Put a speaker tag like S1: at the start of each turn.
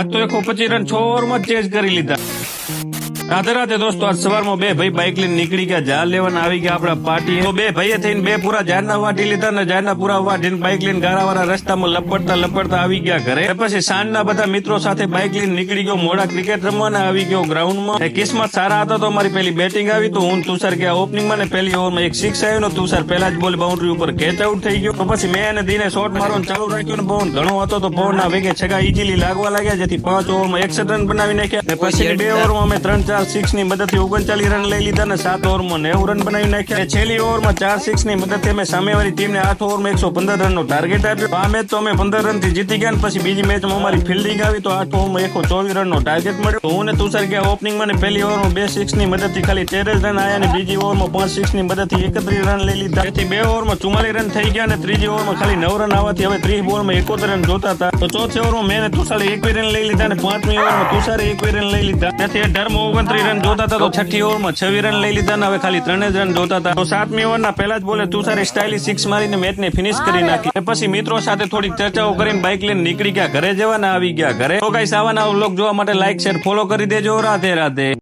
S1: આજ તો 125 રન 6 ઓવરમાં ચેઝ કરી લીધા. રાતે રાતે દોસ્તો આજ સવારમાં બે ભાઈ બાઇક લઈને નીકળી ગયા ઝાડ લેવાના આવી ગયા આપડા પાર્ટી. તો બે ભાઈએ થઈને બે પૂરા ઝાડના વાટી લીધા ને ઝાડના પૂરા વાટીને બાઇક લઈને ગારાવાળા રસ્તામાં લપડતા આવી ગયા ઘરે. પછી સાંજના બધા મિત્રો સાથે બાઇક લઈને નીકળી ગયો મોડા ક્રિકેટ રમવાના આવી ગયો ગ્રાઉન્ડમાં. કિસ્મત સારા હતા તો મારી પેલી બેટિંગ આવી તો હું તુષાર ગયા ઓપનિંગમાં ને પહેલી ઓવરમાં એક સિક્સ આવ્યો. તુષાર પહેલા જ બોલ બાઉન્ડ્રી ઉપર કેચ આઉટ થઈ ગયો. તો પછી મેં અને દીને શોટ મારવાનું ચાલુ રાખ્યું ને પવન ઘણો હતો તો પવનના વેગે છગ્ગા ઈઝીલી લાગવા લાગ્યા જેથી 5 ઓવરમાં 61 રન બનાવી નાખ્યા. પછી 2 ઓવરમાં અમે 3-4 સિક્સ ની મદદથી 39 રન લઈ લીધા ને 7 ઓવરમાં 90 રન બનાવી નાખ્યા. છેલ્લી ઓવરમાં 4 સિક્સ ની મદદથી અમે સામેવાળી ટીમને 8 ઓવરમાં 115 રનનો ટાર્ગેટ આપ્યો. આ મેચ તો અમે 15 રનથી જીતી ગયા. પછી બીજી મેચમાં અમારી ફિલ્ડિંગ આવી તો 8 ઓવરમાં 124 રનનો ટાર્ગેટ મળ્યો. હું ને તુષાર ગયા ઓપનિંગમાં ને પહેલી ઓવરમાં 2 સિક્સ ની મદદથી ખાલી 13 રન આવ્યા અને બીજી ઓવરમાં 5 સિક્સ ની મદદથી 31 રન લઈ લીધા. તેથી 2 ઓવરમાં 44 રન થઈ ગયા અને ત્રીજી ઓવરમાં ખાલી 9 રન આવવાથી હવે 30 બોલમાં 71 રન જોતા હતા. તો ચોથી ઓવરમાં મેં તુષારે 21 રન લઈ લીધા અને પાંચમી ઓવરમાં તુષારે 21 રન લઈ લીધા. તેથી 18માં 29 રન જોતા હતા તો છઠ્ઠી ઓવરમાં 26 રન લઈ લીધા અને હવે ખાલી 3 જ રન જોતા હતા. તો 7મી ઓવરના પહેલા જ બોલે તુષારે સ્ટાઇલિશ સિક્સ મારીને મેચને ફિનિશ કરી નાખી. પછી મિત્રો સાથે થોડીક ચર્ચાઓ કરીને બાઇક લઈને નીકળી ગયા ઘરે જવાના આવી ગયા ઘરે. તો ગાઈસ આવા નવા વ્લોગ જોવા માટે લાઈક શેર ફોલો કરી દેજો. રાધે રાધે.